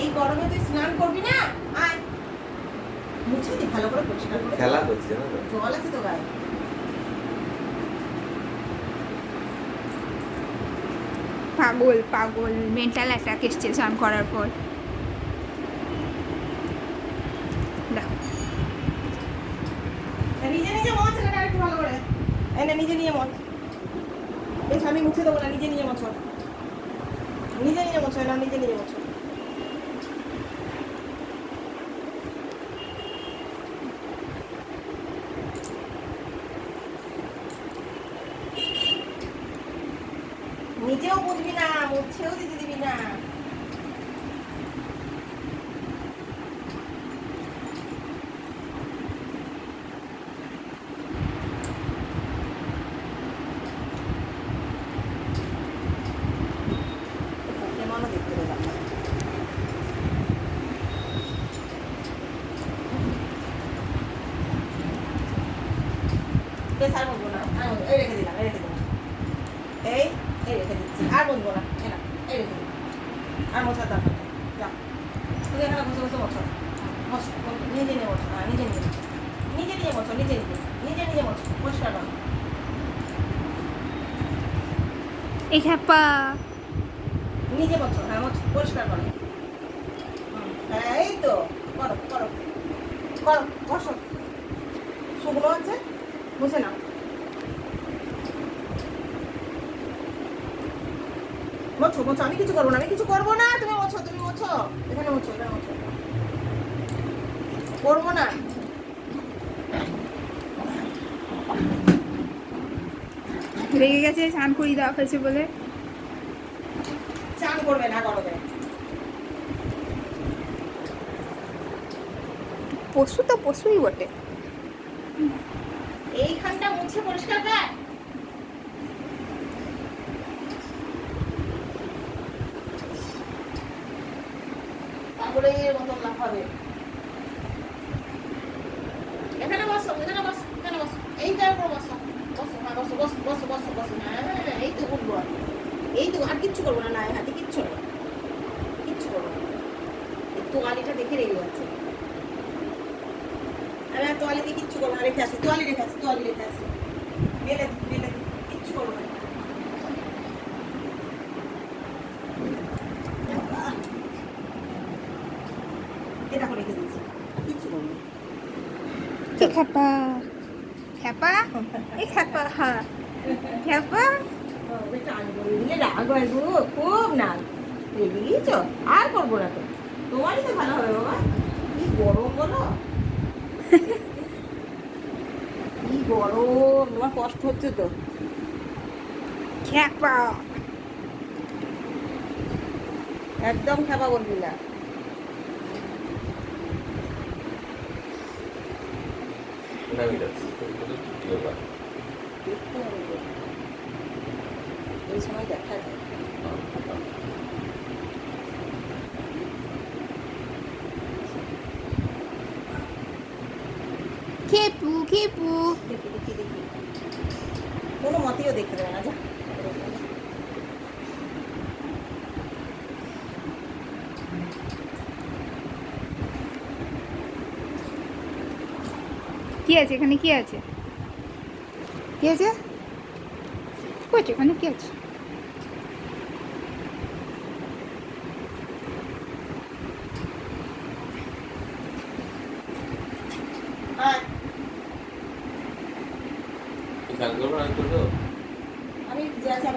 এই গরমে তুই স্নান করবি না? আয় মুছে দি ভালো করে পরিষ্কার করে। খেলা করছে না তো? জল আছে তো গায়ে। পাগল পাগল মেন্টাল অ্যাটাক এসছে স্নান করার পর। দেখো নিজে নিজে মোছ না একটু ভালো করে। এই না নিজে নিজে মোছ। বেশ আমি মুছে দেবো না, নিজে নিজে মোছ। নিজে নিজে মোছ না, নিজে নিজে মোছ। নিজেও বুঝবি না, মুছেও দিতে দিবি না। কেমন দেখতে দেবো বেশ আর বলবো না, এই রেখে দিলাম, এই রেখে দিলাম, এই এই রেখে দিচ্ছি, আর বলবো না, এই রেখে দিলাম, আর মোছার দরকার নেই, যা তুই এখানে বসে বসে মোছ, মোছ, নিজে নিয়ে মোছ, হ্যাঁ নিজে নিজে নিজে নিজে মোছ, নিজে নিজে নিজে নিজে মোছ, পরিষ্কার করো। এই খ্যাপা নিজে মোছ, হ্যাঁ মোছ, পরিষ্কার করো। হ্যাঁ এই তো করো করো করো, বসো, শুকনো আছে মুছে নাও। মোছো মোছো, আমি কিছু করবো না, আমি কিছু করবো না, তুমি মোছো, তুমি মোছো, এখানে মোছো, এখানে মোছো, করবো না। রেগে গেছে স্নান করিয়ে দেওয়া হয়েছে বলে। চান করবে না গরমে। পশু তো পশুই বটে। এইখানটা মুছে পরিষ্কার কর। তারপরে এর মতন লাফাবে। এখানে বসো, এখানে বসো, এখানে বসো, এইটার উপর বসো, বসো, হ্যাঁ বসো, বসো, বসো, বসো, বসো, হ্যাঁ এই তো উঠবো, এই তো আর কিচ্ছু করবো না, না হাতে কিচ্ছু নেই, কিচ্ছু করবো না। এই তোয়ালিটা দেখে রেগে যাচ্ছে। আমি আর তোয়ালি দিয়ে কিচ্ছু করবো না, রেখে আসি, তোয়ালি রেখে আসি, তোয়ালি রেখে আসি, মেলে মেলে কিচ্ছু করবো না। এটা করে রেখে দিচ্ছি, কিচ্ছু করবো না। এই খ্যাপা খ্যাপা এই খ্যাপা হ্যাঁ খ্যাপা রাগ হয় গো, খুব না বুঝেছ, আর করবো না তো, তোমারই তো ভালো হবে বাবা। কি গরম বলো, কি গরম, তোমার কষ্ট হচ্ছে তো। খ্যাপা একদম খাবা বলবি না। ওটা আমি যাচ্ছি ছুটি ব্যাপার। দেখতে হবে তো। এই সময় দেখা যায়। খেপু খেপু দেখি দেখি দেখি, কোনো মতেও দেখতে দেবে না, যা। কি আছে এখানে? কি আছে? কি আছে? কি আছে এখানে? কি আছে? খেয়াল করবো না, আমি করবো। আমি যে আছে